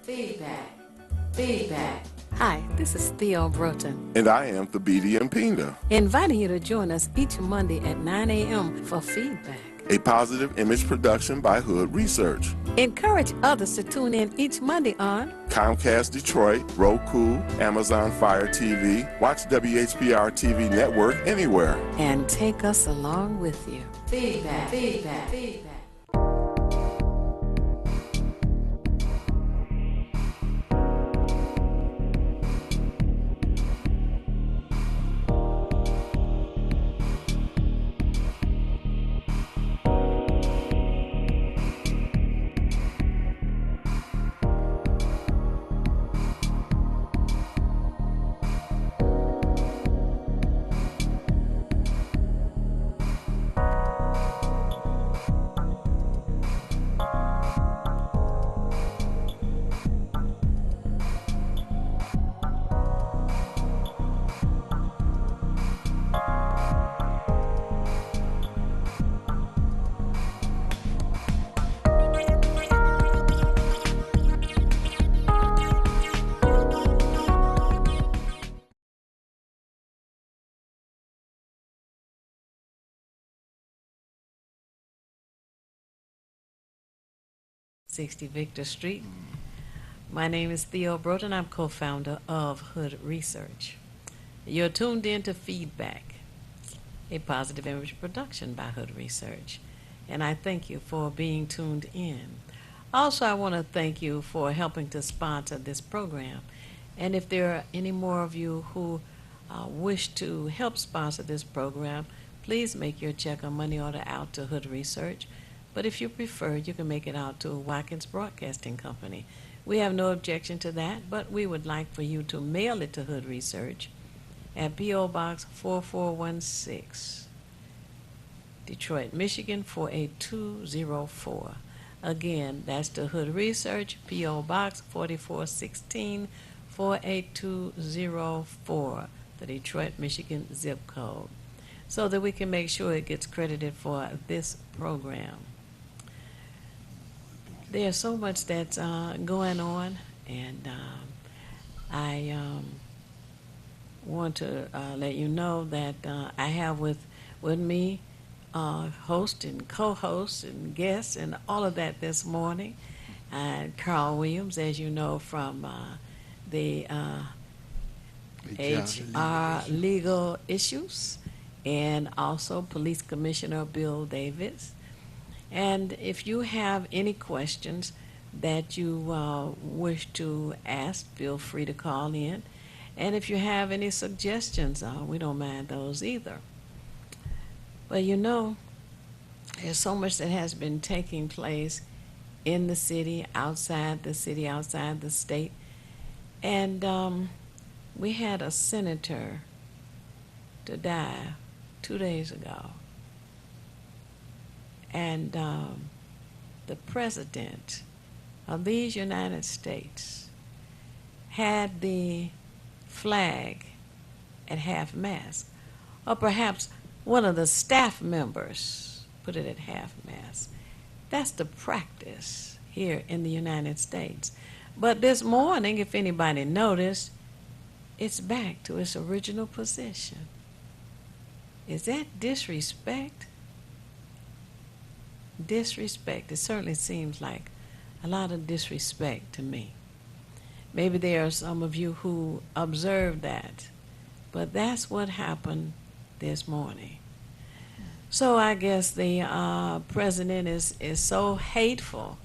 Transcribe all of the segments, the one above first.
Feedback. Feedback. Hi, this is Theo Broughton. And I am Thabiti Mpinga. Inviting you to join us each Monday at 9 a.m. for Feedback, A positive image production by Hood Research. Encourage others to tune in each Monday on Comcast Detroit, Roku, Amazon Fire TV, watch WHPR TV Network anywhere. And take us along with you. Feedback, feedback, feedback. '60 Victor Street. My name is Theo Broughton. I'm co-founder of Hood Research. You're tuned in to Feedback, a positive image production by Hood Research. And I thank you for being tuned in. Also, I want to thank you for helping to sponsor this program. And if there are any more of you who wish to help sponsor this program, please make your check or money order out to Hood Research. But if you prefer, you can make it out to Watkins Broadcasting Company. We have no objection to that, but we would like for you to mail it to Hood Research at P.O. Box 4416, Detroit, Michigan 48204. Again, that's to Hood Research, P.O. Box 4416, 48204, the Detroit, Michigan zip code, so that we can make sure it gets credited for this program. There's so much that's going on, and I want to let you know that I have with me host and co-host and guests and all of that this morning. Carl Williams, as you know, from the HR Legal Issues, and also Police Commissioner Bill Davis. And if you have any questions that you wish to ask, feel free to call in. And if you have any suggestions, we don't mind those either. But you know, there's so much that has been taking place in the city, outside the state. And we had a senator to die 2 days ago. And the president of these United States had the flag at half-mast, or perhaps one of the staff members put it at half-mast. That's the practice here in the United States. But this morning, if anybody noticed, it's back to its original position. Is that disrespect? Disrespect. It certainly seems like a lot of disrespect to me. Maybe there are some of you who observed that, but that's what happened this morning. So I guess the president is so hateful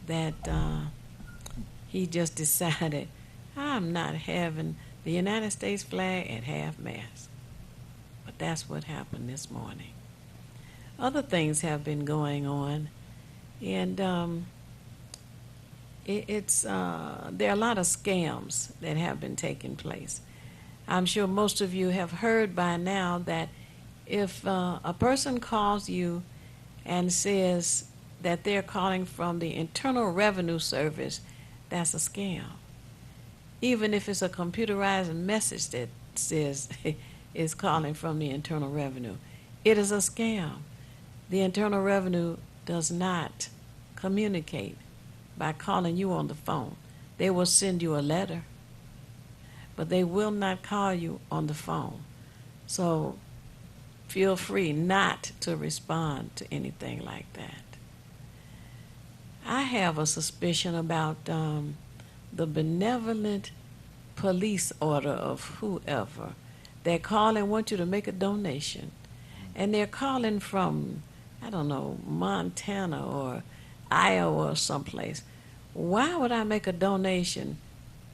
that he just decided, I'm not having the United States flag at half-mast. But that's what happened this morning. Other things have been going on, and there are a lot of scams that have been taking place. I'm sure most of you have heard by now that if a person calls you and says that they're calling from the Internal Revenue Service, that's a scam. Even if it's a computerized message that says is calling from the Internal Revenue, it is a scam. The Internal Revenue does not communicate by calling you on the phone. They will send you a letter, but they will not call you on the phone. So feel free not to respond to anything like that. I have a suspicion about the benevolent police order of whoever. They call and want you to make a donation. And they're calling from, I don't know, Montana or Iowa or someplace. Why would I make a donation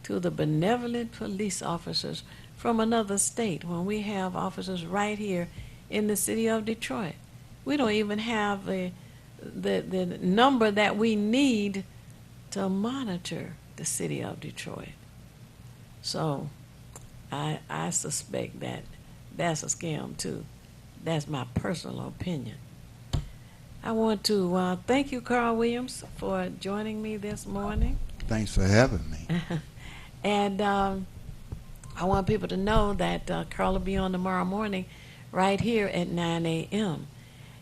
to the benevolent police officers from another state when we have officers right here in the city of Detroit? We don't even have the number that we need to monitor the city of Detroit. So I suspect that that's a scam too. That's my personal opinion. I want to thank you, Carl Williams, for joining me this morning. Thanks for having me. And I want people to know that Carl will be on tomorrow morning right here at 9 a.m.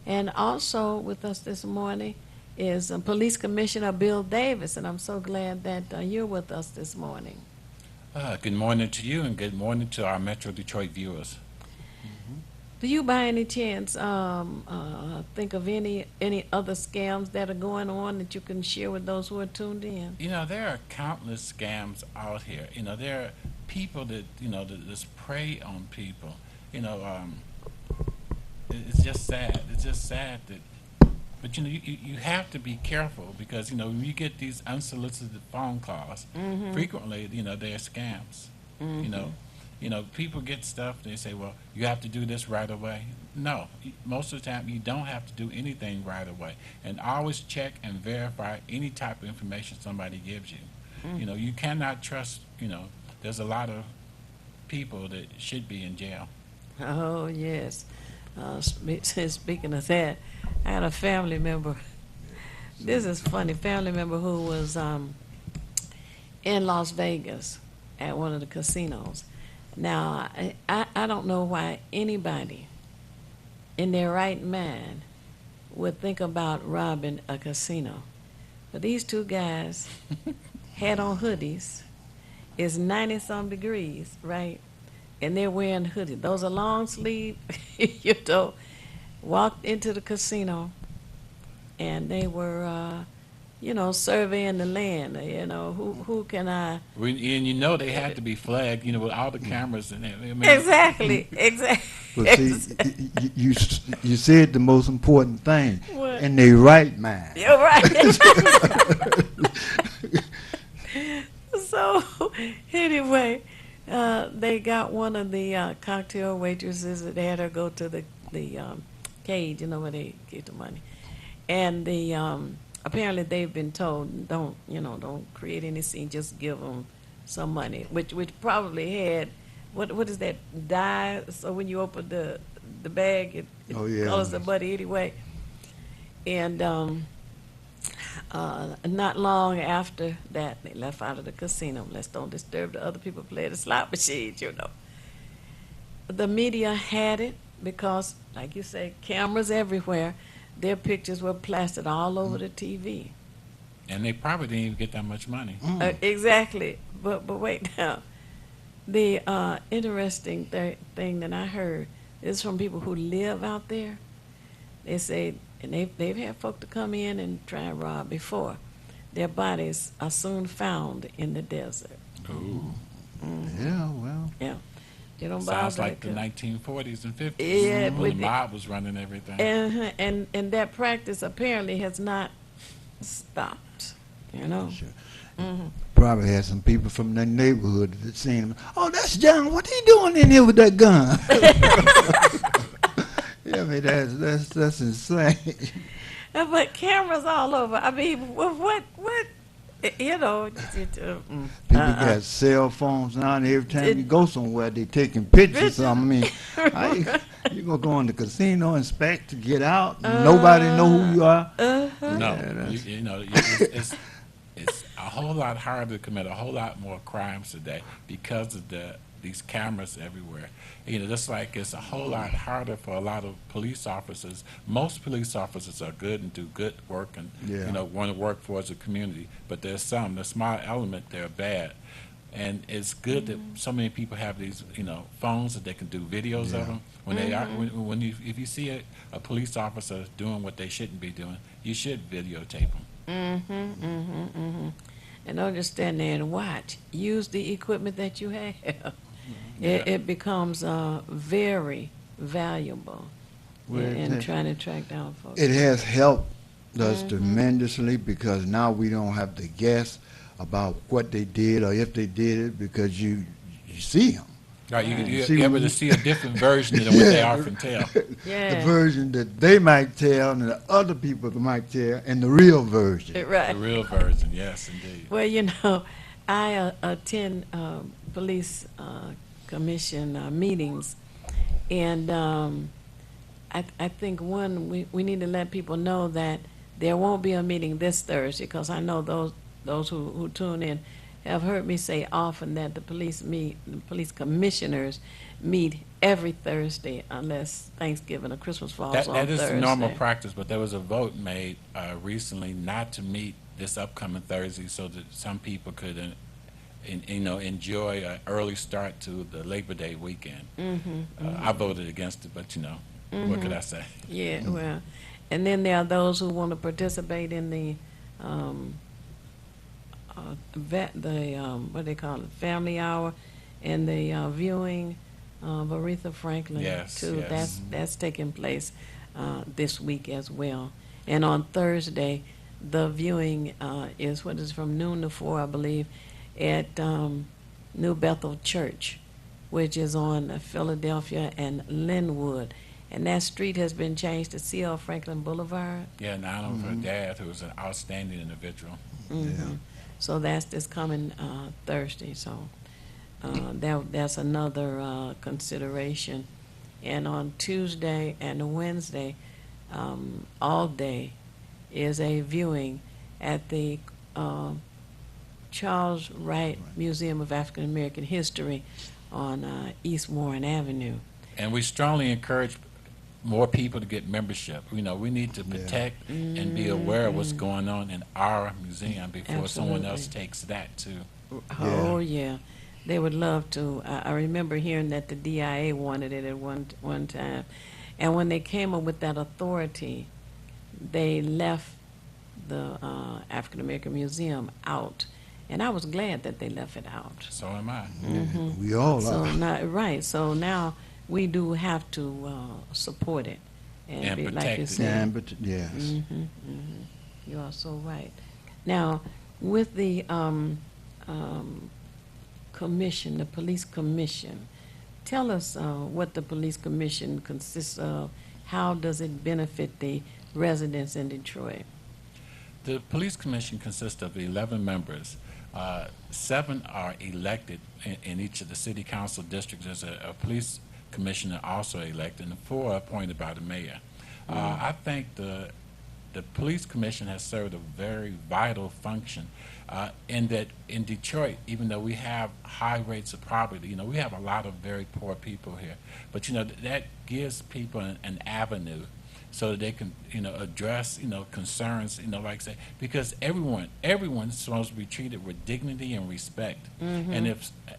And also with us this morning is Police Commissioner Bill Davis, and I'm so glad that you're with us this morning. Good morning to you, and good morning to our Metro Detroit viewers. Do you, by any chance, think of any other scams that are going on that you can share with those who are tuned in? You know, there are countless scams out here. You know, there are people that, that just prey on people. You know, it's just sad. It's just sad that, but you have to be careful because, when you get these unsolicited phone calls, frequently, they're scams. People get stuff, they say, well, you have to do this right away. No, most of the time you don't have to do anything right away. And always check and verify any type of information somebody gives you. You cannot trust, there's a lot of people that should be in jail. Oh, yes. Speaking of that, I had a family member. This is funny. Family member who was in Las Vegas at one of the casinos. Now, I don't know why anybody in their right mind would think about robbing a casino. But these two guys had on hoodies. It's 90-some degrees, right? And they're wearing hoodies. Those are long sleeve, walked into the casino, and they were, surveying the land. Who can I? And they had to be flagged, with all the cameras and everything. Exactly. But see, you said the most important thing. What? In their right mind. You're right. So, anyway, they got one of the cocktail waitresses that had her go to the cage, where they get the money. And apparently they've been told, don't create any scene, just give them some money, which probably had, what is that, dye? So when you open the bag, it colors the money anyway. And not long after that, they left out of the casino. Let's don't disturb the other people playing the slot machines, The media had it because, like you say, cameras everywhere. Their pictures were plastered all over the TV. And they probably didn't even get that much money. Exactly. But wait now. The interesting thing that I heard is from people who live out there. They say, and they've had folk to come in and try and rob before. Their bodies are soon found in the desert. Ooh. Yeah, well. Yeah. They don't Sounds bother like the 1940s and 50s Yeah, when the mob was running everything. And that practice apparently has not stopped, Sure. Probably had some people from the neighborhood that seen him. Oh, that's John. What he doing in here with that gun? Yeah, I mean, that's insane. But cameras all over. I mean, what? People got cell phones now, and every time you go somewhere, they taking pictures. I mean, you gonna go in the casino, inspect to get out, and nobody know who you are. No, it's a whole lot harder to commit a whole lot more crimes today because of the these cameras everywhere. You know, just like it's a whole lot harder for a lot of police officers. Most police officers are good and do good work and Yeah. you know want to work for the community, but there's some, the small element, they're bad. And it's good that so many people have these, you know, phones that they can do videos Yeah. of them. When they are, when you, if you see a police officer doing what they shouldn't be doing, you should videotape them. And don't just stand there and watch. Use the equipment that you have. It becomes very valuable Well, in it- trying to track down folks. It has helped us tremendously because now we don't have to guess about what they did or if they did it because you see them. Right, you See, you're able when to you- see a different version than what they Yeah. often tell. Yeah. The version that they might tell and the other people might tell and the real version. Right. The real version, yes, indeed. Well, you know, I attend police commission meetings, and I think we need to let people know that there won't be a meeting this Thursday because I know those who tune in have heard me say often that the police commissioners meet every Thursday unless Thanksgiving or Christmas falls on That is Thursday. the normal practice, but there was a vote made recently not to meet this upcoming Thursday so that some people could, enjoy an early start to the Labor Day weekend. I voted against it, but what could I say? Yeah, well, and then there are those who want to participate in the what they call it, family hour, and the viewing of Aretha Franklin Yes, too. yes. That's taking place this week as well. And on Thursday, the viewing is from noon to 4, I believe, at New Bethel Church, which is on Philadelphia and Linwood. And that street has been changed to C.L. Franklin Boulevard. Yeah, and I know her dad, who was an outstanding individual. Mhm. So that's this coming Thursday. So that's another consideration. And on Tuesday and Wednesday, all day, is a viewing at the Charles Wright Museum of African American History on East Warren Avenue. And we strongly encourage more people to get membership. We need to protect and be aware of what's going on in our museum before someone else Absolutely. takes that too. Oh yeah, they would love to. I remember hearing that the DIA wanted it at one time, and when they came up with that authority, they left the African American Museum out, and I was glad that they left it out. So am I. We all So are. now, so now we do have to support it And be, like protect you it. said. Yeah, but yes. You are so right. Now, with the commission, the police commission, tell us what the police commission consists of. How does it benefit the residents in Detroit? The police commission consists of 11 members. 7 are elected in each of the city council districts. There's a police commissioner also elected, and 4 are appointed by the mayor. I think the police commission has served a very vital function in that in Detroit, even though we have high rates of poverty, we have a lot of very poor people here. But that gives people an avenue so that they can address concerns, like say, because everyone's supposed to be treated with dignity and respect. And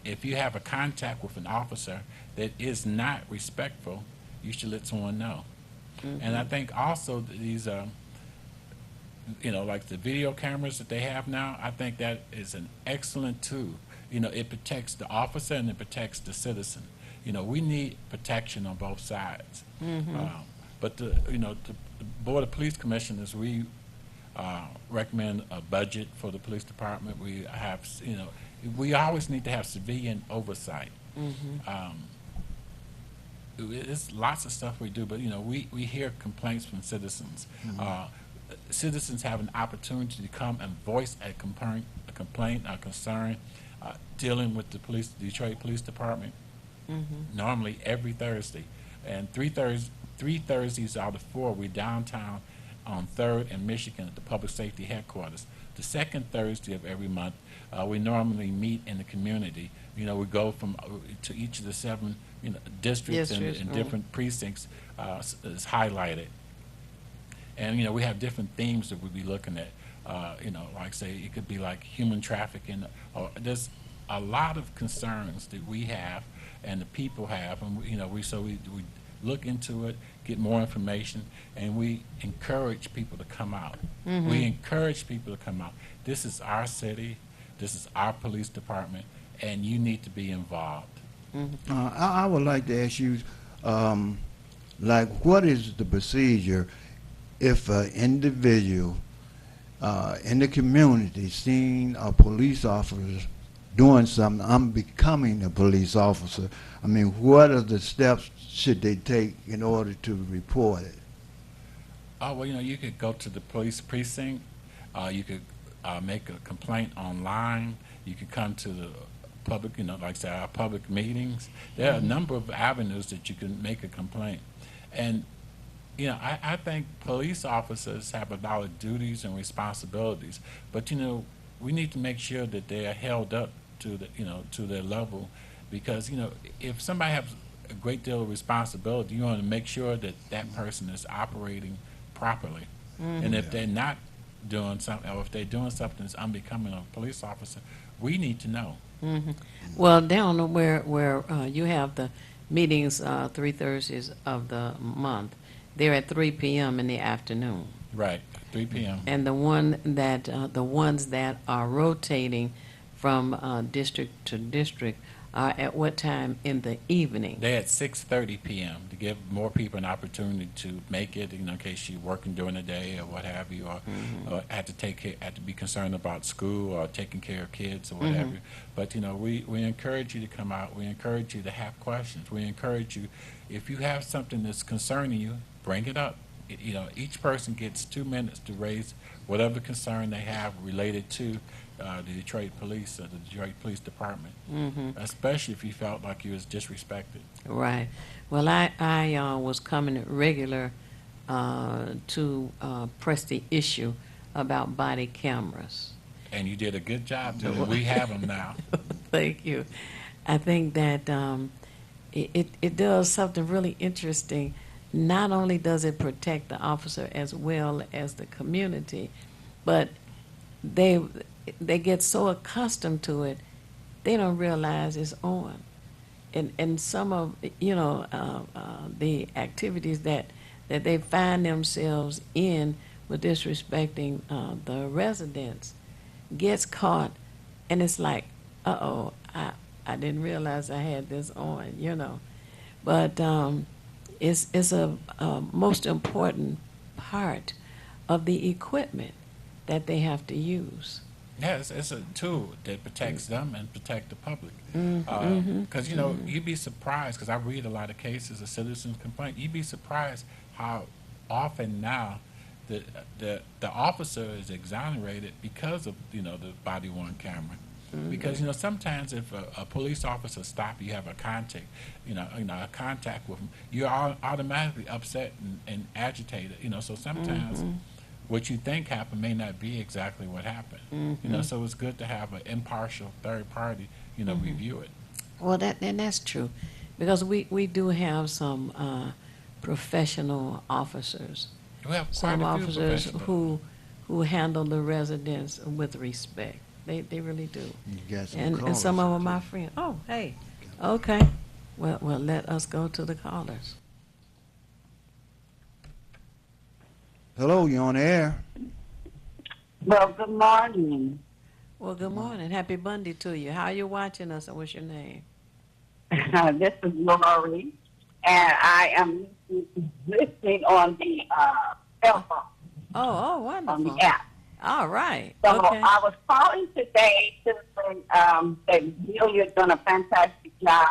if you have a contact with an officer that is not respectful, you should let someone know. And I think also that these like the video cameras that they have now, I think that is an excellent tool. It protects the officer and it protects the citizen. We need protection on both sides. But the Board of Police Commissioners, we recommend a budget for the police department. We have, we always need to have civilian oversight. It's lots of stuff we do, but we hear complaints from citizens. Citizens have an opportunity to come and voice a complaint, a concern, dealing with the Detroit Police Department. Normally every Thursday, and three Thursdays out of 4 we downtown on 3rd and Michigan at the Public Safety Headquarters. The second Thursday of every month, we normally meet in the community. We go from to each of the 7 districts and different precincts is highlighted. And we have different themes that we'll be looking at. Like say it could be like human trafficking. There's a lot of concerns that we have and the people have, and we look into it, get more information, and we encourage people to come out. Mm-hmm. We encourage people to come out. This is our city. This is our police department, and you need to be involved. Mm-hmm. I would like to ask you, what is the procedure if an individual in the community seeing a police officer doing something, I'm becoming a police officer? I mean, what are the steps should they take in order to report it? Oh, well, you could go to the police precinct. You could make a complaint online. You could come to the public, like say our public meetings. There are a number of avenues that you can make a complaint. And I think police officers have a lot of duties and responsibilities, but we need to make sure that they are held up to to their level, because if somebody has a great deal of responsibility, you want to make sure that that person is operating properly. Mm-hmm. And if they're not doing something, or if they're doing something that's unbecoming of a police officer, we need to know. Mm-hmm. Well, down where you have the meetings 3 Thursdays of the month, they're at 3 p.m. in the afternoon. Right, 3 p.m. And the ones that are rotating from district to district are at what time in the evening? They're at 6:30 p.m. to give more people an opportunity to make it, in case you're working during the day or what have you, or, or had to be concerned about school or taking care of kids or whatever. But we encourage you to come out. We encourage you to have questions. We encourage you, if you have something that's concerning you, bring it up. Each person gets 2 minutes to raise whatever concern they have related to the Detroit Police or the Detroit Police Department, especially if you felt like you was disrespected. Right. Well, I was coming regular to press the issue about body cameras. And you did a good job doing it. We have them now. Thank you. I think that it does something really interesting. Not only does it protect the officer as well as the community, but they get so accustomed to it, they don't realize it's on. And some of the activities that they find themselves in with disrespecting the residents gets caught, and it's like, I didn't realize I had this on, But it's a most important part of the equipment that they have to use. Yeah, it's a tool that protects them and protect the public. Because you'd be surprised, because I read a lot of cases of citizens' complaint. You'd be surprised how often now the officer is exonerated because of the body-worn camera. Because sometimes if a police officer stops you, have a contact, a contact with them, you're automatically upset and agitated. So sometimes what you think happened may not be exactly what happened. So it's good to have an impartial third party, review it. Well, that's true, because we do have some professional officers. We have quite Some a few officers professionals. who handle the residents with respect. They really do. You got some And callers some of them too. are my friends. Oh, hey. Okay. Well, let us go to the callers. Hello, you on the air? Well, good morning. Well, good morning. Happy Monday to you. How are you watching us, and what's your name? This is Lori, and I am listening on the cell phone, Oh, on wonderful. the app. All right. So Okay. I was calling today to say that Bill, you're doing a fantastic job,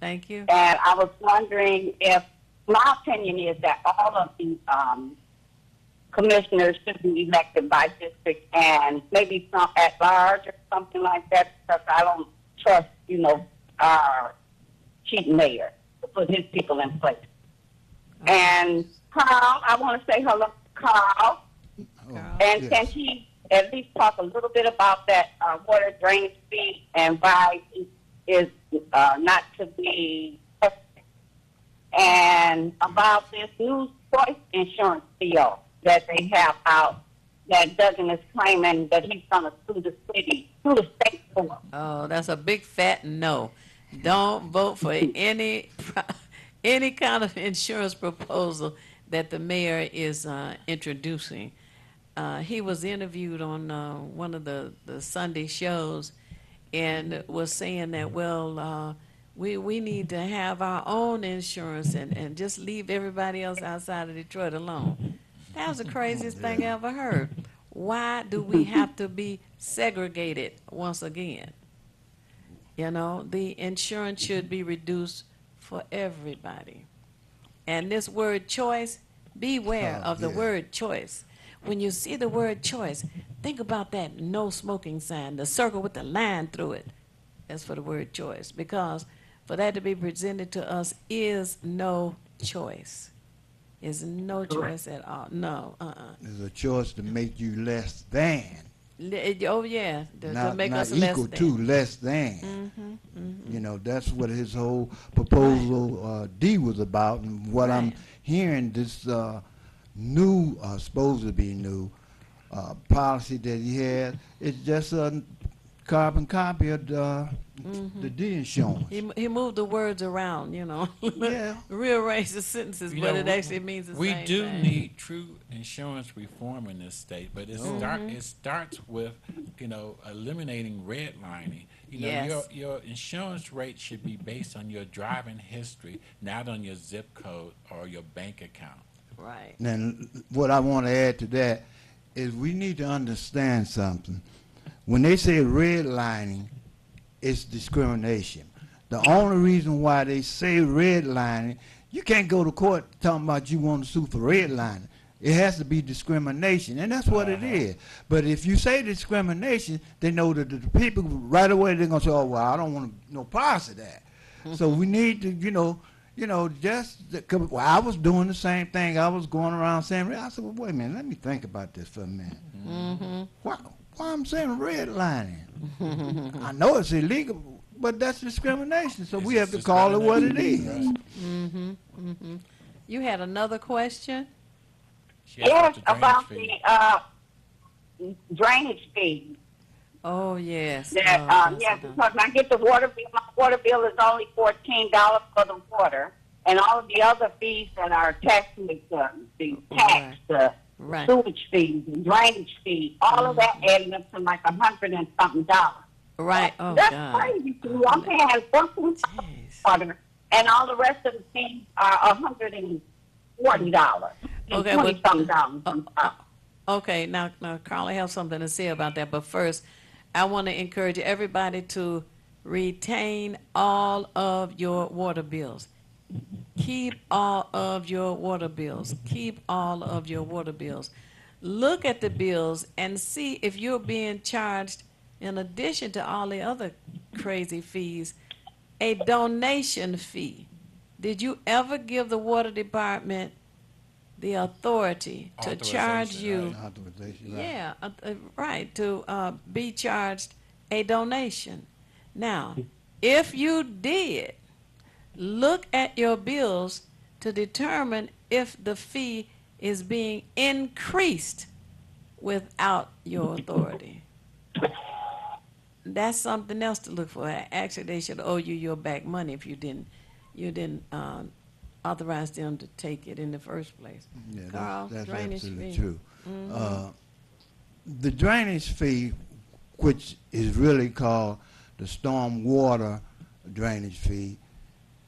Thank you. and I was wondering if, my opinion is that all of the commissioners should be elected by district and maybe some at large or something like that, because I don't trust, our chief mayor to put his people in place. And Carl, I want to say hello Carl. Carl. And yes. can he at least talk a little bit about that water drainage fee and why it is not to be, and about this new choice insurance deal that they have out that Duggan is claiming that he's going to sue the city, sue the state for? Oh, that's a big fat no. Don't vote for any kind of insurance proposal that the mayor is introducing. He was interviewed on one of the Sunday shows and was saying that, well, we need to have our own insurance and just leave everybody else outside of Detroit alone. That was the craziest thing I ever heard. Why do we have to be segregated once again? You know, the insurance should be reduced for everybody. And this word choice, beware of the word choice. When you see the word choice, think about that no smoking sign, the circle with the line through it. That's for the word choice. Because for that to be presented to us is no choice. Is no choice at all. No, There's a choice to make you less than. Oh, yeah, to make not us less equal than. to, less than. You know, that's what his whole proposal D was about. And what I'm Right. hearing, this new, supposed to be new, policy that he has, is just a carbon copy of the D insurance. He moved the words around, you know. Yeah. Rearrange the sentences, You but know, it actually means the we same do thing. need true insurance reform in this state, but it starts with, you know, eliminating redlining. You know, Yes. your insurance rate should be based on your driving history, not on your zip code or your bank account. Right. And what I want to add to that is we need to understand something. When they say redlining, it's discrimination. The only reason why they say redlining, you can't go to court talking about you want to sue for redlining. It has to be discrimination, and that's what it is. But if you say discrimination, they know that the people right away they're gonna say, "Oh well, I don't want no parts of that." So we need to, well, I was doing the same thing. I was going around saying, I said, well, wait a minute, let me think about this for a minute. Why I'm saying redlining? I know it's illegal, but that's discrimination. So we have to call it what it is. You had another question? She asked Yes, about the drainage about fee. the drainage fee. Oh, yes. That Oh, yes, that's because when I get the water bill, my water bill is only $14 for the water, and all of the other fees that are attached to it, the tax, the Right. sewage fees, the drainage fee, all of that adding up to like $100 and something dollars. Right. Oh, That's God. crazy to me. I'm paying $14 Jeez. water, and all the rest of the fees are $140. Okay, $20 something but, dollars. Okay, now, Carl, I have something to say about that. But first, I want to encourage everybody to retain all of your water bills. Keep all of your water bills. Keep all of your water bills. Look at the bills and see if you're being charged, in addition to all the other crazy fees, a donation fee. Did you ever give the water department the authority to charge Authorization, you? right. Authorization, right. Yeah, right, to be charged a donation. Now, if you did, look at your bills to determine if the fee is being increased without your authority. That's something else to look for. Actually, they should owe you your back money if you didn't authorize them to take it in the first place. Yeah, Carl, that's drainage absolutely fee. true. The drainage fee, which is really called the storm water drainage fee,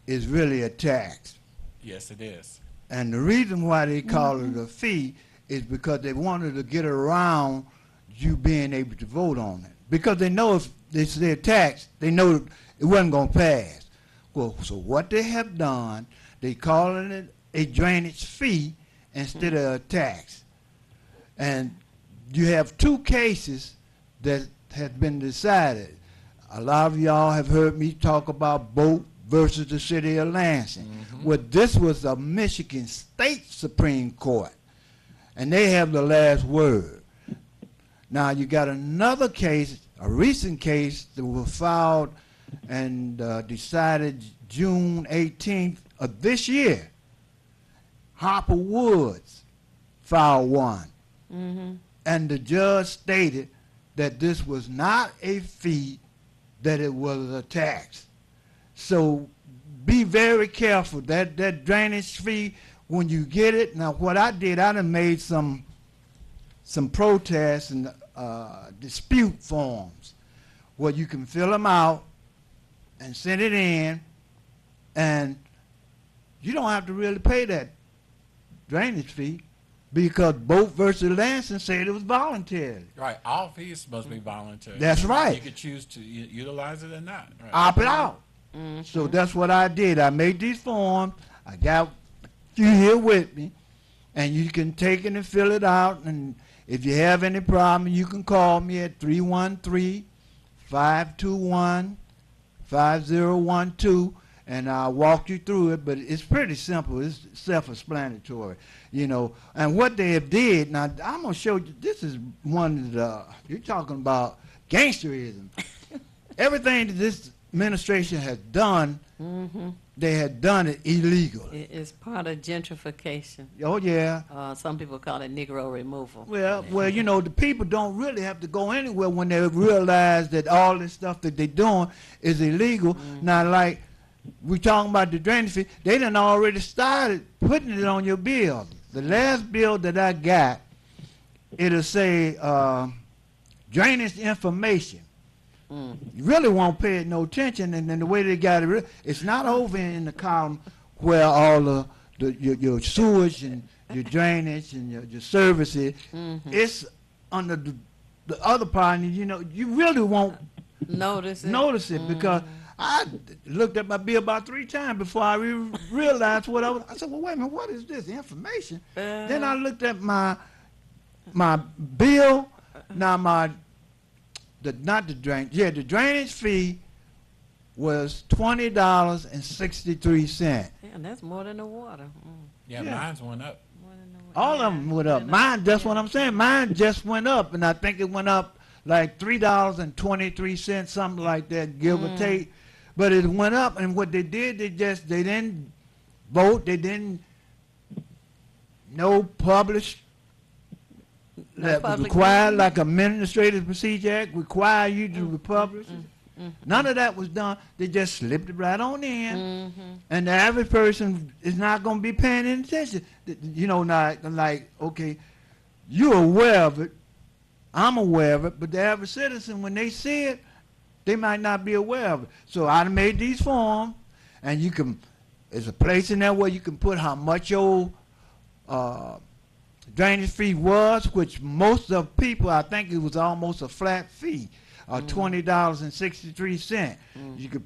is really a tax. Yes, it is. And the reason why they call it a fee is because they wanted to get around you being able to vote on it. Because they know if they say tax, they know it wasn't going to pass. Well, so what they have done, they calling it a drainage fee instead of a tax. And you have two cases that have been decided. A lot of y'all have heard me talk about Boat versus the city of Lansing. Well, this was a Michigan State Supreme Court. and they have the last word. Now you got another case, a recent case that was filed and decided June 18th of this year. Harper Woods filed one, and the judge stated that this was not a fee, that it was a tax. So be very careful. That drainage fee, when you get it, now what I did, I done made some protests and dispute forms where you can fill them out and send it in, and you don't have to really pay that drainage fee, because Boat versus Lansing said it was voluntary. Right. All fees must be voluntary. That's right. You could choose to utilize it or not. Right. Opt it out. So that's what I did. I made these forms. I got you here with me, and you can take it and fill it out. And if you have any problem, you can call me at 313-521-5012, and I'll walk you through it. But it's pretty simple. It's self-explanatory, you know. And what they have did, now I'm going to show you, this is one of the, you're talking about gangsterism. Everything that this administration has done, they had done it illegal. It's part of gentrification. Oh, yeah. Some people call it Negro removal. Well, you know, the people don't really have to go anywhere when they realize that all this stuff that they're doing is illegal. Now, like, we talking about the drainage fee, they done already started putting it on your bill. The last bill that I got, it'll say drainage information. You really won't pay it no attention, and then the way they got it, it's not over in the column where all your sewage and your drainage and your services. It's under the other part, and you know, you really won't notice it because I looked at my bill about 3 times before I realized what I said, well, wait a minute, what is this information? Then I looked at my bill. Now the drainage fee was $20.63. And that's more than the water. Yeah, mine's went up. More than the water. All of them went up. Mine, that's what I'm saying. Mine just went up, and I think it went up like $3.23, something like that, give or take. But it went up, and what they did, they didn't vote. They didn't publish. That was required, like Administrative Procedure Act, require you to publish it. None of that was done. They just slipped it right on in, and the average person is not going to be paying any attention. You know, not like, okay, you're aware of it, I'm aware of it, but the average citizen, when they see it, they might not be aware of it. So I made these forms, and there's a place in there where you can put how much your drainage fee was, which most of people, I think it was almost a flat fee, $20.63. You could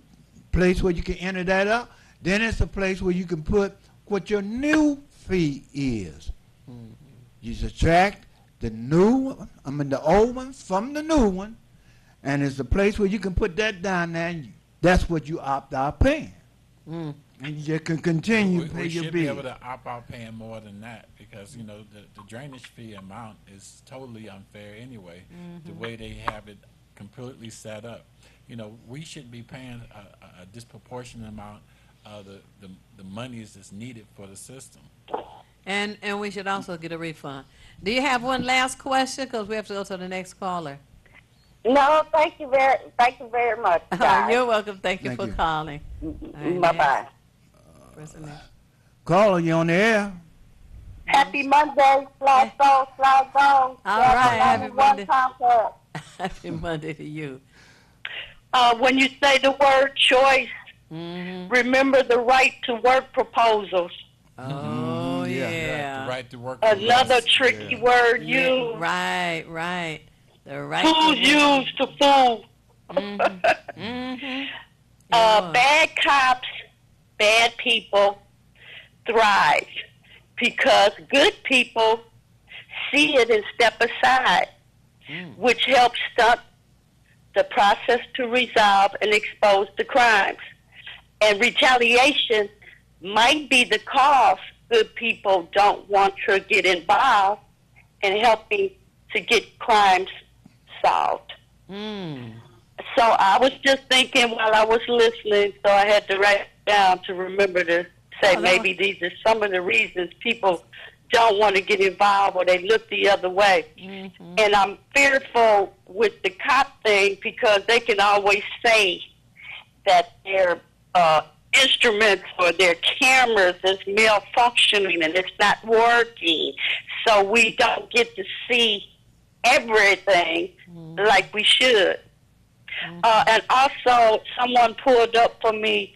place where you can enter that up. Then it's a place where you can put what your new fee is. You subtract the old one from the new one, and it's a place where you can put that down there, and that's what you opt out paying. And you can continue to pay your bill. We should be able to opt out paying more than that, because, you know, the drainage fee amount is totally unfair anyway, the way they have it completely set up. You know, we should be paying a disproportionate amount of the monies that's needed for the system. And we should also get a refund. Do you have one last question? Because we have to go to the next caller. No, thank you very much, guys. You're welcome. Thank you for calling. Bye-bye. Caller, you on the air? Happy Monday. Slide go. All right. Happy Monday. Contact. Happy Monday to you. When you say the word choice, remember the right to work proposals. Oh, yeah. The right to work. Another tricky word used. Right. The right Tools used to fool. Bad cops, bad people thrive because good people see it and step aside, which helps stunt the process to resolve and expose the crimes. And retaliation might be the cause good people don't want to get involved, and helping to get crimes solved. Mm. So I was just thinking while I was listening, so I had to write it down to remember to say maybe these are some of the reasons people don't want to get involved or they look the other way. Mm-hmm. And I'm fearful with the cop thing because they can always say that their instruments or their cameras is malfunctioning and it's not working. So we don't get to see everything like we should. And also, someone pulled up for me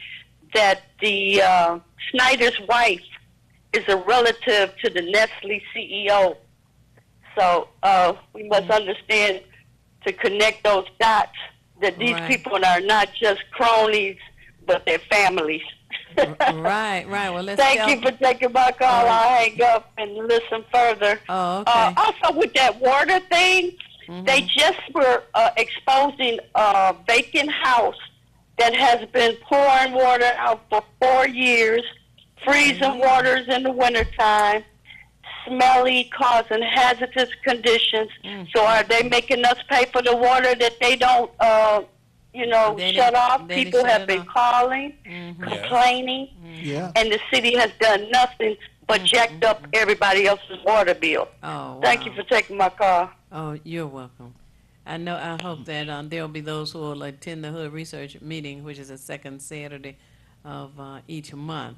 that the Snyder's wife is a relative to the Nestle CEO. So we must understand to connect those dots that these people are not just cronies, but they're families. Right. Well, let's Thank you for taking my call. I'll hang up and listen further. Oh, okay. Also, with that water thing, they just were exposing a vacant house that has been pouring water out for 4 years, freezing waters in the wintertime, smelly, causing hazardous conditions. So are they making us pay for the water that they don't, shut off? People have been calling, complaining, and the city has done nothing but jacked up everybody else's water bill. Oh, wow. Thank you for taking my call. Oh, you're welcome. I hope that there'll be those who will attend the Hood Research meeting, which is the second Saturday of each month.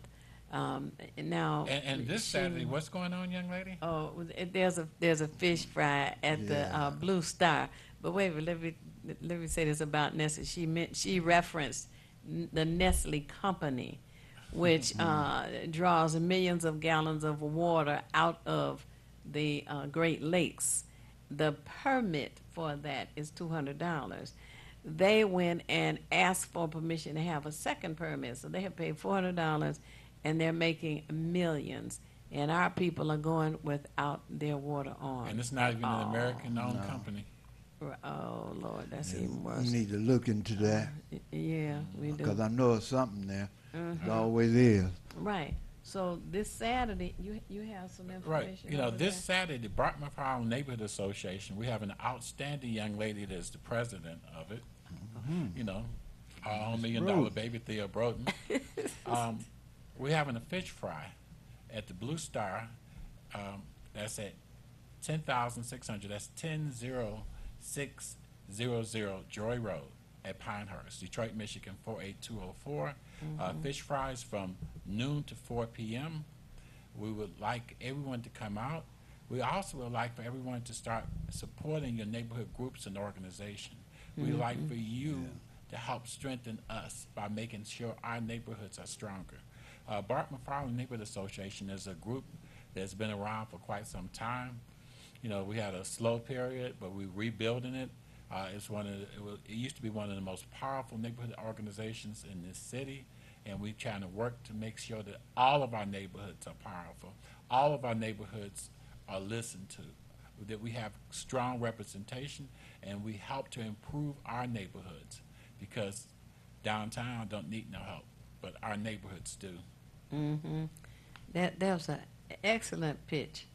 Now, and this Saturday, what's going on, young lady? Oh, there's a fish fry at the Blue Star. But wait, let me say this about Nestle. She referenced the Nestle company, which draws millions of gallons of water out of the Great Lakes. The permit for that is $200. They went and asked for permission to have a second permit, so they have paid $400, and they're making millions. And our people are going without their water on. And it's not even an American-owned company. Oh, Lord, that's even worse. We need to look into that. Yeah, we do. Because I know it's something there. It always is. Right. So this Saturday, you have some information. Right. This Saturday, the Bart McFarland Neighborhood Association, we have an outstanding young lady that's the president of it. Our own $1 million baby, Thea Broughton. We're having a fish fry at the Blue Star. That's at 10,600. That's 10600 Joy Road at Pinehurst, Detroit, Michigan, 48204. Fish fries from noon to 4 p.m. We would like everyone to come out. We also would like for everyone to start supporting your neighborhood groups and organizations. We'd like for you to help strengthen us by making sure our neighborhoods are stronger. Bart McFarland Neighborhood Association is a group that's been around for quite some time. We had a slow period, but we're rebuilding it. It used to be one of the most powerful neighborhood organizations in this city, and we're trying to work to make sure that all of our neighborhoods are powerful, all of our neighborhoods are listened to, that we have strong representation, and we help to improve our neighborhoods, because downtown don't need no help, but our neighborhoods do. That was an excellent pitch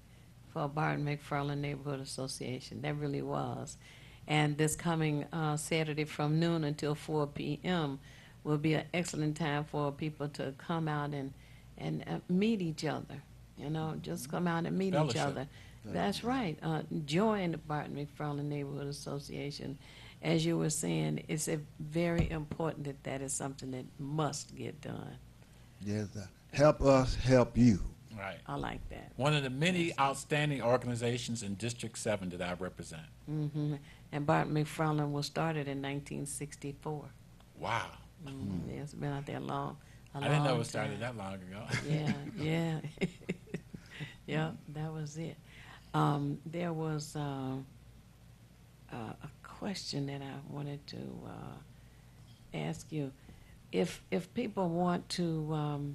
for Barton McFarland Neighborhood Association. That really was. And this coming Saturday from noon until 4 p.m. will be an excellent time for people to come out and meet each other. Just come out and meet each other. That's right. Join the Barton McFarland Neighborhood Association. As you were saying, it's very important that is something that must get done. Yes, help us help you. Right. I like that. One of the many outstanding organizations in District 7 that I represent. And Barton McFarland was started in 1964. Wow. Yeah, it's been out there long. I didn't know it started that long ago. Yeah. Yeah, that was it. There was a question that I wanted to ask you. If people want to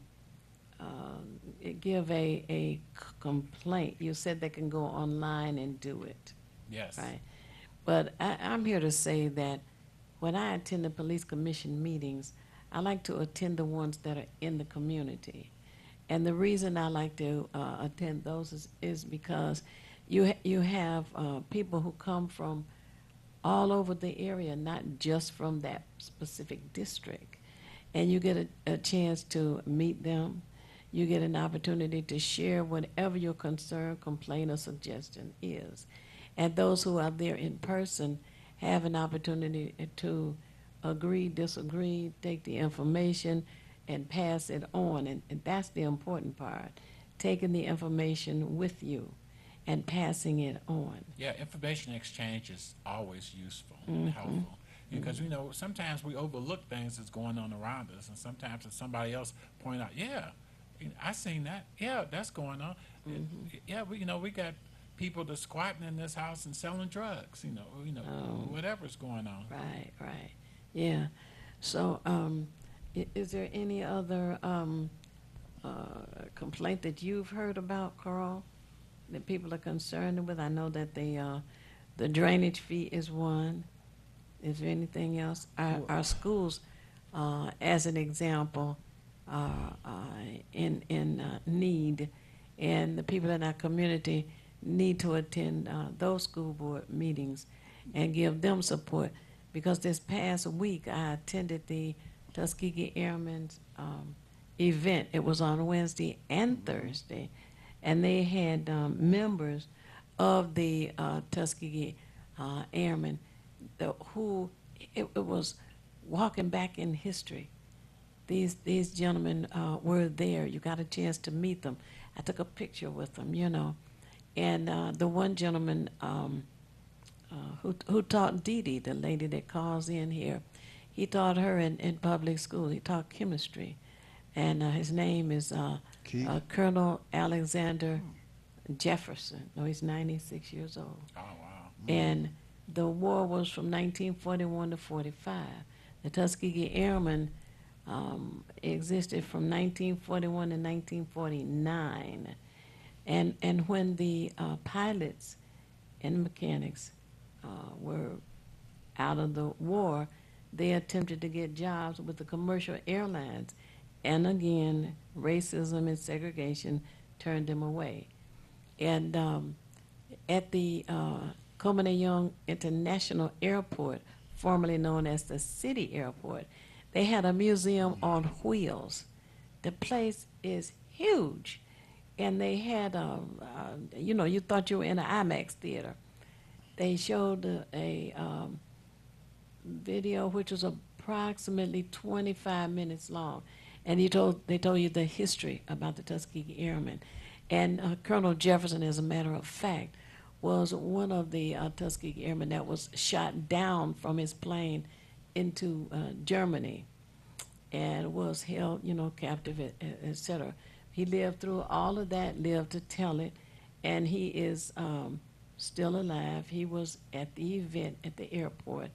give a complaint, you said they can go online and do it. Yes. Right. But I'm here to say that when I attend the police commission meetings, I like to attend the ones that are in the community. And the reason I like to attend those is because you have people who come from all over the area, not just from that specific district. And you get a chance to meet them. You get an opportunity to share whatever your concern, complaint, or suggestion is. And those who are there in person have an opportunity to agree, disagree, take the information, and pass it on. And that's the important part, taking the information with you and passing it on. Yeah, information exchange is always useful and helpful. Because, you know, sometimes we overlook things that's going on around us, and sometimes if somebody else point out, yeah, I seen that. Yeah, that's going on. Yeah, we got people that's squatting in this house and selling drugs. Whatever's going on. Right. Yeah. So, is there any other complaint that you've heard about, Carl, that people are concerned with? I know that the drainage fee is one. Is there anything else? Our schools, as an example, are in need, and the people in our community need to attend those school board meetings and give them support. Because this past week I attended the Tuskegee Airmen's event. It was on Wednesday and Thursday, and they had members of the Tuskegee Airmen who it was walking back in history. These gentlemen were there. You got a chance to meet them. I took a picture with them, And the one gentleman who taught Dee Dee, the lady that calls in here, he taught her in public school. He taught chemistry. And his name is Colonel Alexander Jefferson. No, he's 96 years old. Oh, wow. And the war was from 1941 to 45. The Tuskegee Airmen existed from 1941 to 1949. And when the pilots and mechanics were out of the war, they attempted to get jobs with the commercial airlines. And again, racism and segregation turned them away. And at the Coleman A. Young International Airport, formerly known as the City Airport, they had a museum on wheels. The place is huge. And they had, you thought you were in an IMAX theater. They showed a video which was approximately 25 minutes long. And they told you the history about the Tuskegee Airmen. And Colonel Jefferson, as a matter of fact, was one of the Tuskegee Airmen that was shot down from his plane into Germany and was held, captive, etc. He lived through all of that, lived to tell it, and he is still alive. He was at the event at the airport,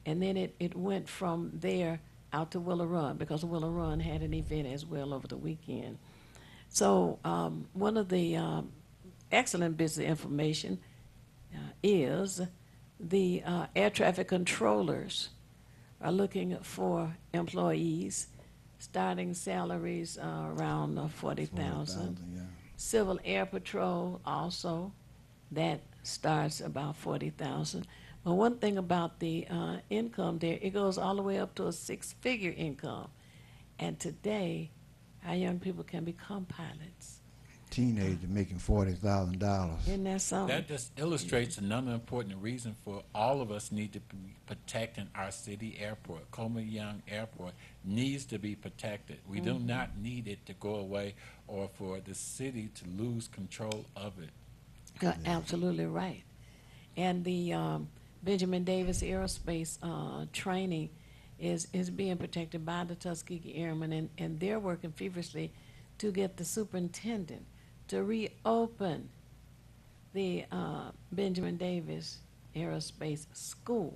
and then it went from there out to Willow Run, because Willow Run had an event as well over the weekend. So one of the excellent bits of information is the air traffic controllers are looking for employees, starting salaries around 40,000. Yeah. Civil Air Patrol also, that starts about 40,000. But one thing about the income there, it goes all the way up to a six-figure income. And today, our young people can become pilots. Teenager making $40,000. Isn't that something? That just illustrates another important reason for all of us need to be protecting our city airport. Coleman Young Airport needs to be protected. We do not need it to go away or for the city to lose control of it. Absolutely right. And the Benjamin Davis Aerospace training is being protected by the Tuskegee Airmen, and they're working feverishly to get the superintendent to reopen the Benjamin Davis Aerospace School.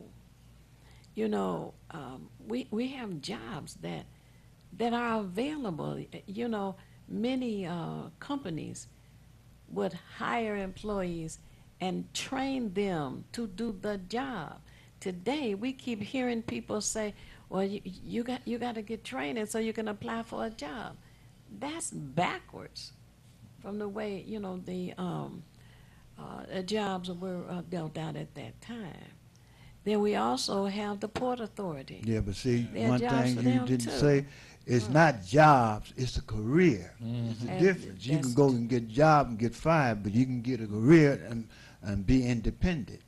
We have jobs that are available. Many companies would hire employees and train them to do the job. Today, we keep hearing people say, well, you got to get training so you can apply for a job. That's backwards from the way, the jobs were built out at that time. Then we also have the Port Authority. Yeah, but see, There are one jobs thing for you them, didn't too. say, it's not jobs, it's a career. It's a And difference. You can that's- go and get a job and get fired, but you can get a career and be independent.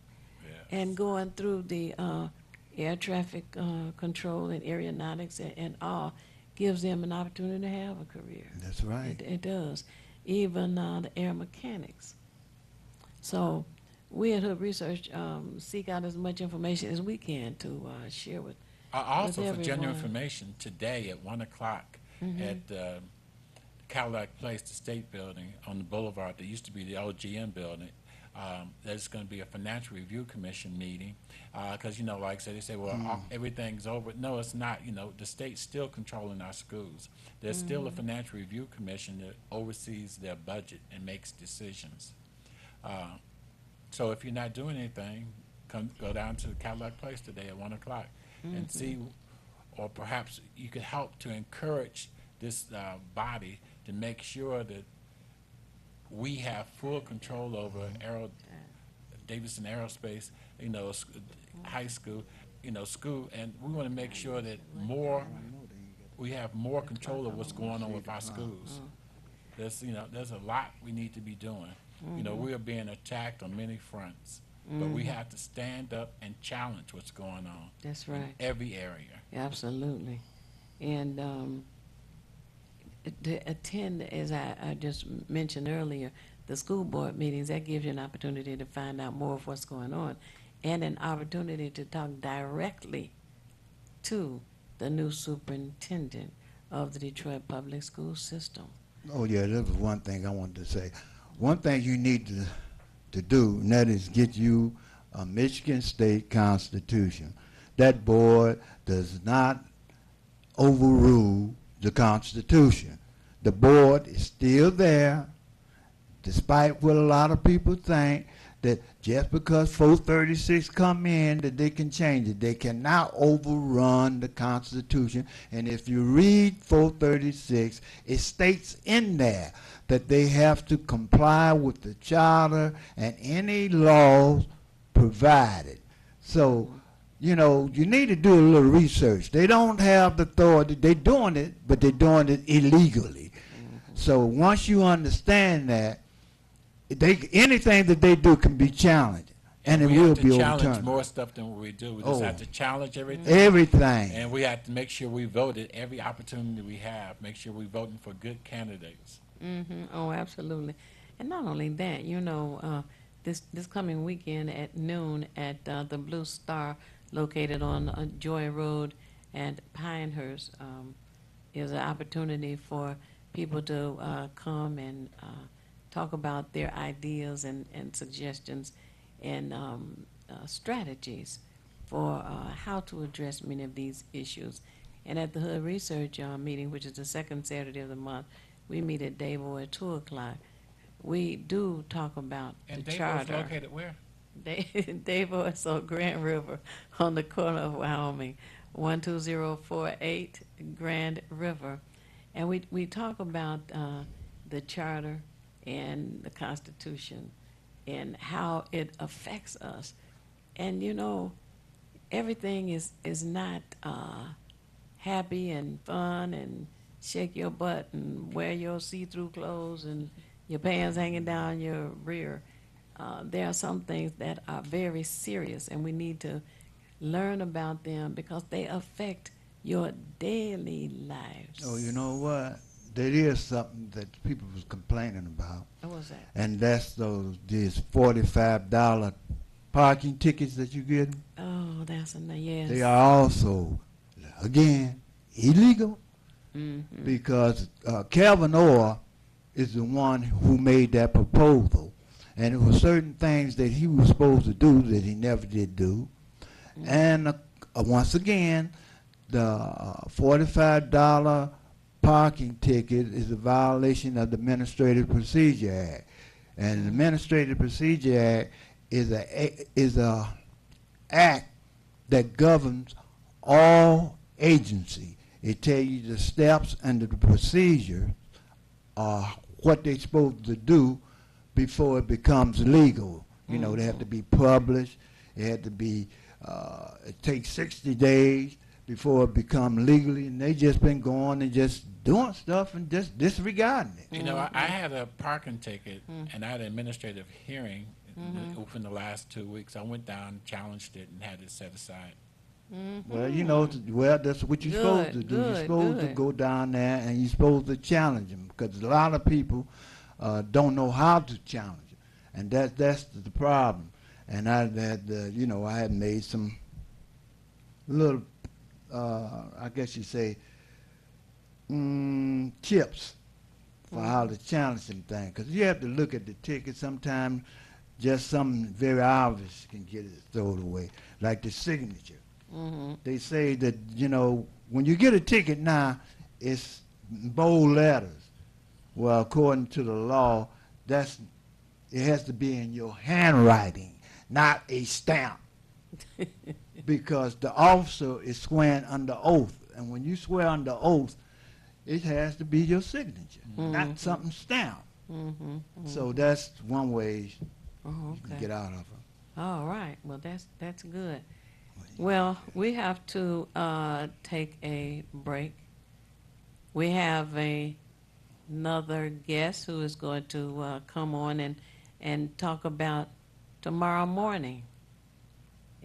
And going through the air traffic control and aeronautics and all gives them an opportunity to have a career. That's right. It does. Even the air mechanics. So we at Hood Research seek out as much information as we can to share with Also, with for general everyone. information, today at 1 o'clock at Cadillac Place, the State Building on the Boulevard, that used to be the OGM building, there's going to be a Financial Review Commission meeting. Because, you know, like I said, they say, well, everything's over. No, it's not. You know, the state's still controlling our schools. There's still a Financial Review Commission that oversees their budget and makes decisions. So if you're not doing anything, go down to Cadillac Place today at 1 o'clock and see, or perhaps you could help to encourage this body to make sure that we have full control over Davidson Aerospace, you know, high school, you know, school, and we want to make sure that we have more control of what's going on with our schools. There's a lot we need to be doing. You know, we are being attacked on many fronts, but we have to stand up and challenge what's going on. That's right. In every area. Absolutely. And to attend, as I just mentioned earlier, the school board meetings, that gives you an opportunity to find out more of what's going on and an opportunity to talk directly to the new superintendent of the Detroit Public School System. Oh, yeah, that was one thing I wanted to say. One thing you need to do, and that is get you a Michigan State Constitution. That board does not overrule the Constitution. The board is still there, despite what a lot of people think, that just because 436 come in, that they can change it. They cannot overrun the Constitution. And if you read 436, it states in there that they have to comply with the charter and any laws provided. So, you know, you need to do a little research. They don't have the authority. They're doing it, but they're doing it illegally. So once you understand that, anything that they do can be challenged, and it will be We have to challenge overturned. more stuff than what we do. We just have to challenge everything. Everything. And we have to make sure we vote at every opportunity we have. Make sure we're voting for good candidates. Oh, absolutely. And not only that, you know, this coming weekend at noon at the Blue Star located on Joy Road and Pinehurst is an opportunity for people to come and talk about their ideas and suggestions and strategies for how to address many of these issues. And at the Hood Research meeting, which is the second Saturday of the month, we meet at Davo at 2 o'clock. We do talk about And the Davo's charter. located where? Davo is on Grand River on the corner of Wyoming, 12048 Grand River. And we talk about the charter and the Constitution and how it affects us. And, you know, everything is not happy and fun and shake your butt and wear your see-through clothes and your pants hanging down your rear. There are some things that are very serious, and we need to learn about them because they affect your daily lives. Oh, you know what? There is something that people was complaining about, What was that? and that's these $45 parking tickets that you get. Oh, that's yes. They are also, again, illegal. Mm-hmm. Because Calvin Orr is the one who made that proposal, and there were certain things that he was supposed to do that he never did do. Mm-hmm. And once again, the $45 parking ticket is a violation of the Administrative Procedure Act, and the Administrative Procedure Act is a act that governs all agencies. It tells you the steps and the procedure, what they're supposed to do before it becomes legal. You know, they have to be published. It had to be, it takes 60 days before it become legally, and they just been going and just doing stuff and just disregarding it. You know, I had a parking ticket, and I had an administrative hearing within the last 2 weeks. I went down, challenged it, and had it set aside. Well, you know, well, that's what you're supposed to do. You're supposed to go down there and you're supposed to challenge them, because a lot of people don't know how to challenge it, and that's the problem. And I had, you know, I had made some little, I guess you say, tips for how to challenge them things, because you have to look at the ticket. Sometimes just something very obvious can get it thrown away, like the signature. They say that, you know, when you get a ticket now, it's bold letters. Well, according to the law, it has to be in your handwriting, not a stamp, because the officer is swearing under oath, and when you swear under oath, it has to be your signature, not something stamped. So that's one way you can get out of it. All right. Well, that's good. Well, we have to take a break. We have another guest who is going to come on and talk about tomorrow morning.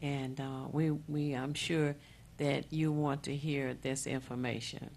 And I'm sure that you want to hear this information.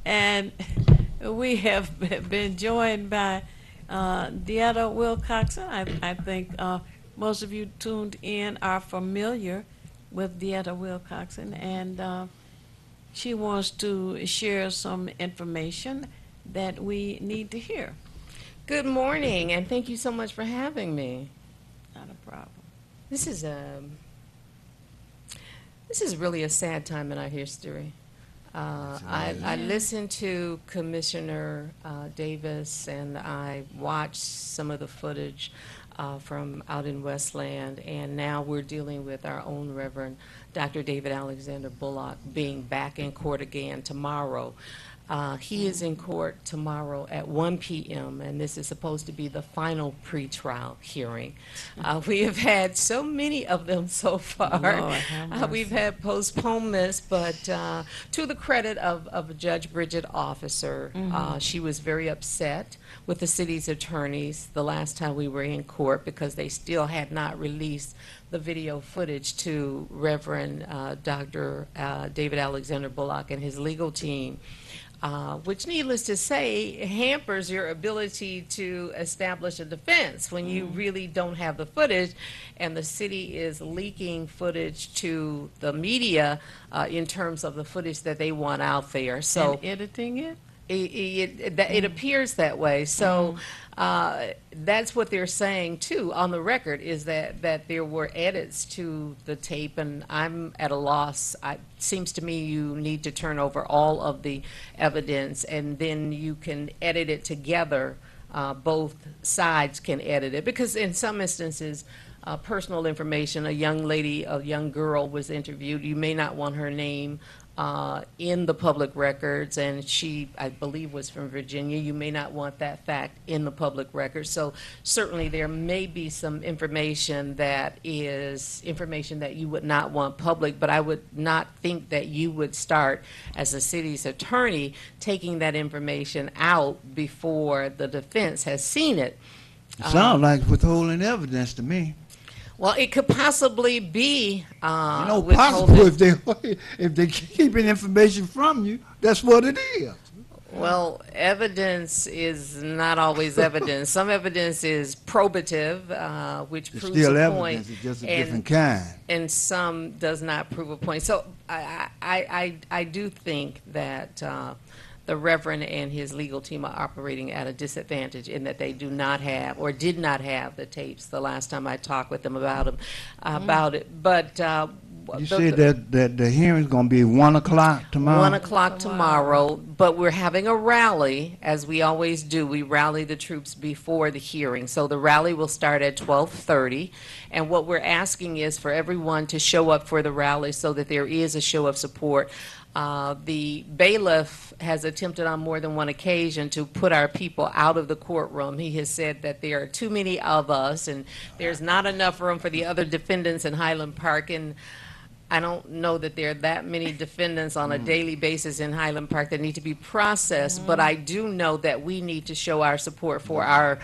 And we have been joined by Deetta Wilcoxon. I think most of you tuned in are familiar with Deetta Wilcoxon, and she wants to share some information that we need to hear. Good morning, and thank you so much for having me. Not a problem. This is really a sad time in our history. I listened to Commissioner Davis, and I watched some of the footage from out in Westland, and now we're dealing with our own Reverend Dr. David Alexander Bullock being back in court again tomorrow. He is in court tomorrow at 1 p.m., and this is supposed to be the final pretrial hearing. We have had so many of them so far. Lord, we've had postponements, but to the credit of Judge Bridget Officer, she was very upset with the city's attorneys the last time we were in court, because they still had not released the video footage to Reverend Dr. David Alexander Bullock and his legal team. Which, needless to say, hampers your ability to establish a defense when you really don't have the footage, and the city is leaking footage to the media in terms of the footage that they want out there. So And editing it? It appears that way. So that's what they're saying too on the record, is that there were edits to the tape, and I'm at a loss. It seems to me you need to turn over all of the evidence, and then you can edit it together. Both sides can edit it, because in some instances, personal information, a young girl was interviewed. You may not want her name in the public records, and she, I believe, was from Virginia. You may not want that fact in the public records. So certainly there may be some information that is information that you would not want public, but I would not think that you would start, as a city's attorney, taking that information out before the defense has seen it. It sounds like withholding evidence to me. Well, it could possibly be possible if they keeping information from you. That's what it is. Well, evidence is not always evidence. Some evidence is probative, which It's proves still a evidence. point, It's just a different kind. and some does not prove a point. So I do think that the Reverend and his legal team are operating at a disadvantage in that they do not have or did not have the tapes the last time I talked with them about it. But you said that the hearing's going to be 1 o'clock tomorrow? 1 o'clock tomorrow, but we're having a rally, as we always do. We rally the troops before the hearing. So the rally will start at 12:30, and what we're asking is for everyone to show up for the rally so that there is a show of support. The bailiff has attempted on more than one occasion to put our people out of the courtroom. He has said that there are too many of us and there's not enough room for the other defendants in Highland Park. And I don't know that there are that many defendants on a daily basis in Highland Park that need to be processed, but I do know that we need to show our support for our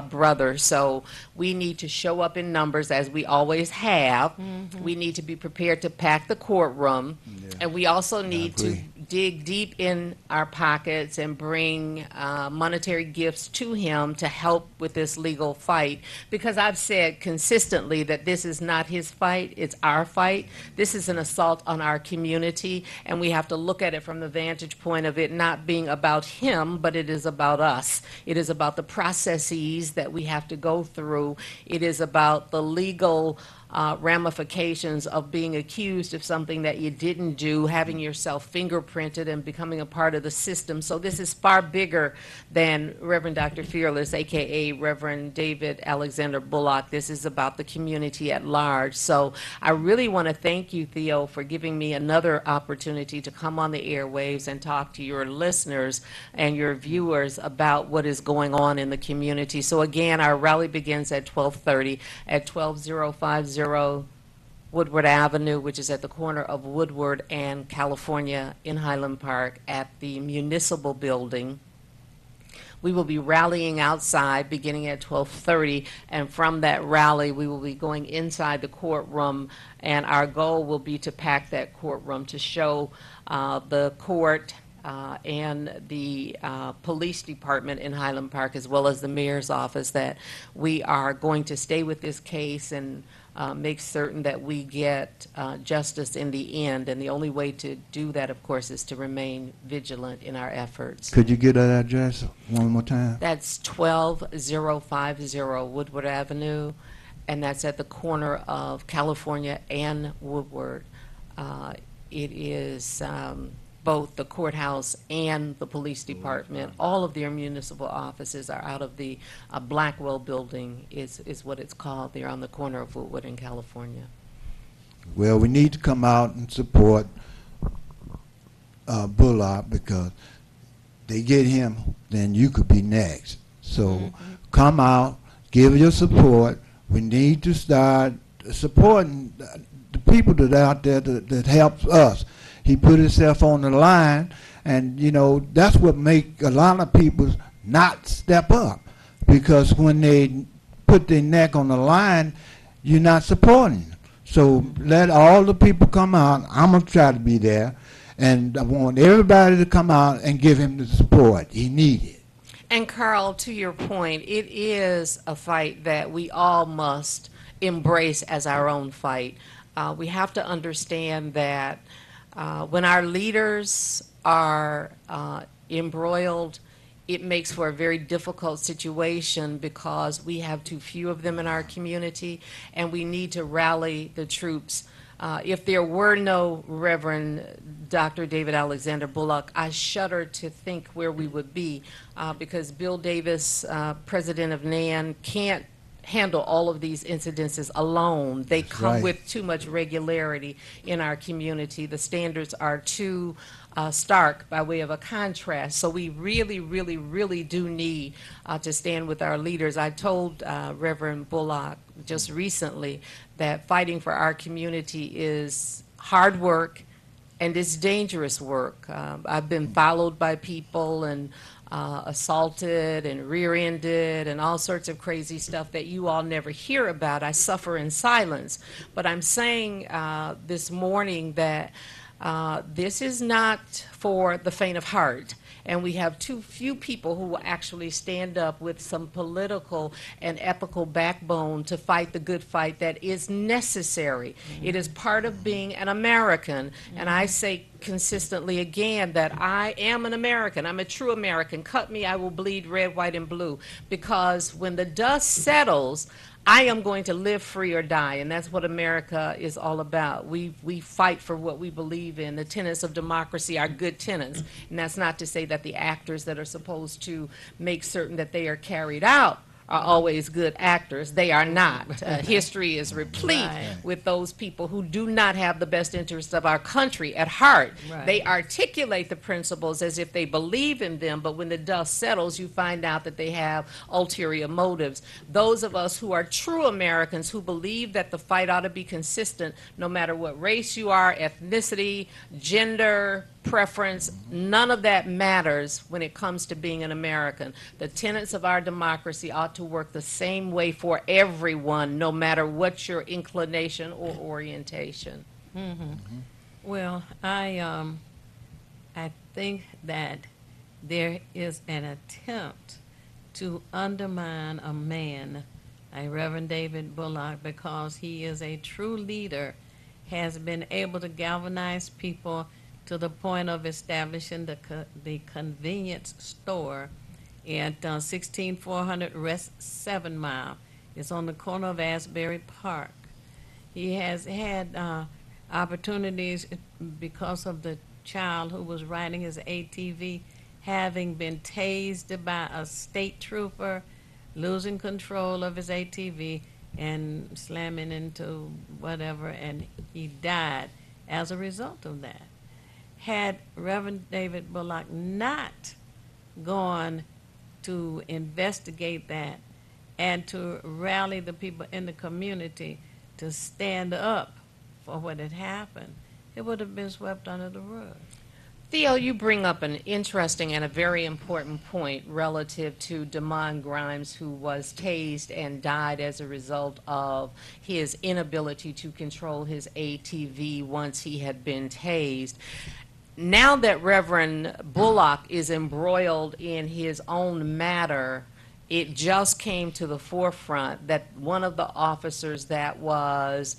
brother. So we need to show up in numbers as we always have. We need to be prepared to pack the courtroom, and we also need to dig deep in our pockets and bring monetary gifts to him to help with this legal fight, because I've said consistently that this is not his fight, it's our fight. This is an assault on our community, and we have to look at it from the vantage point of it not being about him, but it is about us. It is about the processes that we have to go through. It is about the legal ramifications of being accused of something that you didn't do, having yourself fingerprinted and becoming a part of the system. So this is far bigger than Reverend Dr. Fearless, aka Reverend David Alexander Bullock. This is about the community at large. So I really want to thank you, Theo, for giving me another opportunity to come on the airwaves and talk to your listeners and your viewers about what is going on in the community. So again, our rally begins at 12:30 at 12050 Woodward Avenue, which is at the corner of Woodward and California in Highland Park at the Municipal Building. We will be rallying outside beginning at 12:30, and from that rally we will be going inside the courtroom, and our goal will be to pack that courtroom to show the court and the police department in Highland Park, as well as the mayor's office, that we are going to stay with this case and make certain that we get justice in the end. And the only way to do that, of course, is to remain vigilant in our efforts. Could you give that address one more time? That's 12050 Woodward Avenue, and that's at the corner of California and Woodward. It is both the courthouse and the police department. All of their municipal offices are out of the Blackwell building, is what it's called. They're on the corner of Woodward and California. Well, we need to come out and support Bullock, because they get him, then you could be next. So come out, give your support. We need to start supporting the people that are out there that helps us. He put himself on the line, and you know that's what make a lot of people not step up, because when they put their neck on the line, you're not supporting. So let all the people come out. I'm gonna try to be there, and I want everybody to come out and give him the support he needed. And Carl, to your point, it is a fight that we all must embrace as our own fight. We have to understand that when our leaders are embroiled, it makes for a very difficult situation, because we have too few of them in our community, and we need to rally the troops. If there were no Reverend Dr. David Alexander Bullock, I shudder to think where we would be, because Bill Davis, president of NAN, can't handle all of these incidences alone. They come with too much regularity in our community. The standards are too stark by way of a contrast. So we really, really, really do need to stand with our leaders. I told Reverend Bullock just recently that fighting for our community is hard work and it's dangerous work. I've been followed by people and assaulted and rear-ended and all sorts of crazy stuff that you all never hear about. I suffer in silence. But I'm saying this morning that This is not for the faint of heart. And we have too few people who will actually stand up with some political and ethical backbone to fight the good fight that is necessary. It is part of being an American. And I say consistently again that I am an American. I'm a true American. Cut me, I will bleed red, white, and blue. Because when the dust settles, I am going to live free or die, and that's what America is all about. We fight for what we believe in. The tenets of democracy are good tenets, and that's not to say that the actors that are supposed to make certain that they are carried out are always good actors. They are not. History is replete with those people who do not have the best interests of our country at heart. Right. They articulate the principles as if they believe in them, but when the dust settles, you find out that they have ulterior motives. Those of us who are true Americans who believe that the fight ought to be consistent no matter what race you are, ethnicity, gender, preference, none of that matters when it comes to being an American. The tenets of our democracy ought to work the same way for everyone, no matter what your inclination or orientation. Well, I think that there is an attempt to undermine a man like Reverend David Bullock, because he is a true leader, has been able to galvanize people to the point of establishing the convenience store at 16400 West 7 Mile. It's on the corner of Asbury Park. He has had opportunities because of the child who was riding his ATV having been tased by a state trooper, losing control of his ATV and slamming into whatever, and he died as a result of that. Had Reverend David Bullock not gone to investigate that and to rally the people in the community to stand up for what had happened, it would have been swept under the rug. Theo, you bring up an interesting and a very important point relative to Damon Grimes, who was tased and died as a result of his inability to control his ATV once he had been tased. Now that Reverend Bullock is embroiled in his own matter, it just came to the forefront that one of the officers that was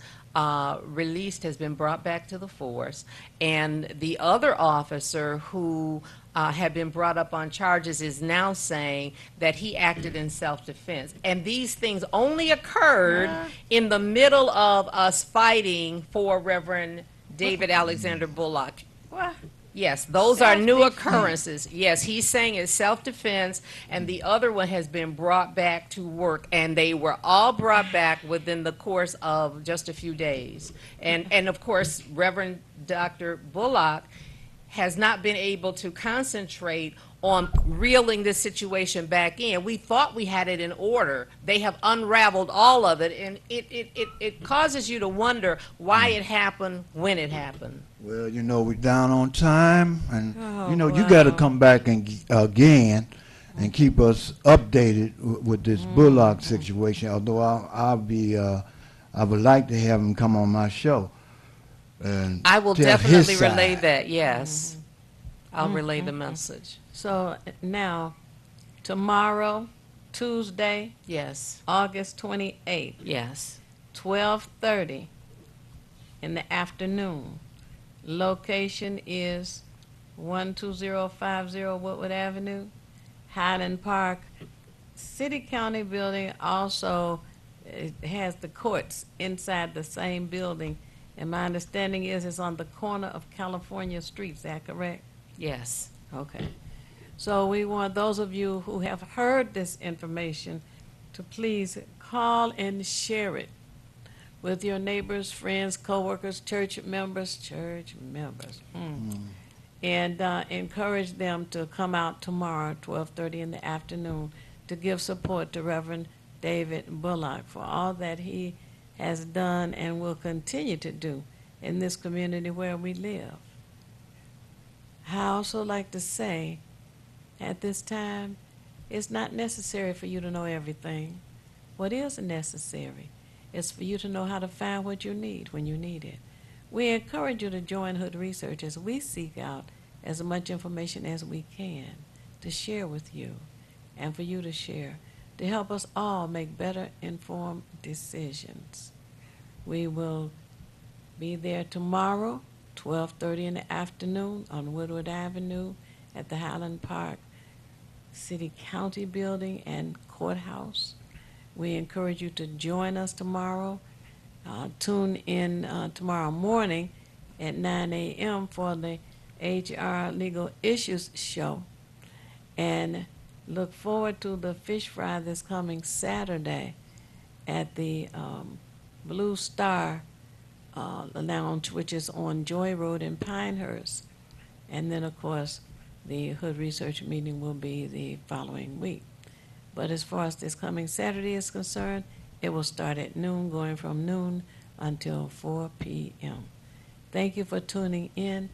released has been brought back to the force, and the other officer who had been brought up on charges is now saying that he acted in self-defense. And these things only occurred in the middle of us fighting for Reverend David Alexander Bullock. What? Yes, those are new occurrences. Yes, he's saying it's self-defense, and the other one has been brought back to work, and they were all brought back within the course of just a few days. And of course, Reverend Dr. Bullock has not been able to concentrate on reeling this situation back in. We thought we had it in order. They have unraveled all of it, and it causes you to wonder why it happened, when it happened. Well, you know, we're down on time, and Oh, you got to wow. come back and again and keep us updated with this Bullock situation. Although I would like to have him come on my show. And I will tell definitely his relay side. that, yes. I'll relay the message. So now, tomorrow, Tuesday, Yes, August 28th, yes. 12:30 in the afternoon. Location is 12050 Woodward Avenue, Highland Park. City County building also has the courts inside the same building, and my understanding is it's on the corner of California Street. Is that correct? Yes. Okay. So we want those of you who have heard this information to please call and share it with your neighbors, friends, coworkers, church members, and encourage them to come out tomorrow, 12:30 in the afternoon, to give support to Reverend David Bullock for all that he has done and will continue to do in this community where we live. I also like to say, at this time, it's not necessary for you to know everything. What is necessary is for you to know how to find what you need when you need it. We encourage you to join Hood Research as we seek out as much information as we can to share with you and for you to share to help us all make better informed decisions. We will be there tomorrow, 12:30 in the afternoon on Woodward Avenue at the Highland Park City County Building and Courthouse. We encourage you to join us tomorrow. Tune in tomorrow morning at 9 a.m. for the HR Legal Issues Show. And look forward to the fish fry this coming Saturday at the Blue Star Lounge, which is on Joy Road in Pinehurst. And then, of course, the Hood Research meeting will be the following week. But as far as this coming Saturday is concerned, it will start at noon, going from noon until 4 p.m. Thank you for tuning in.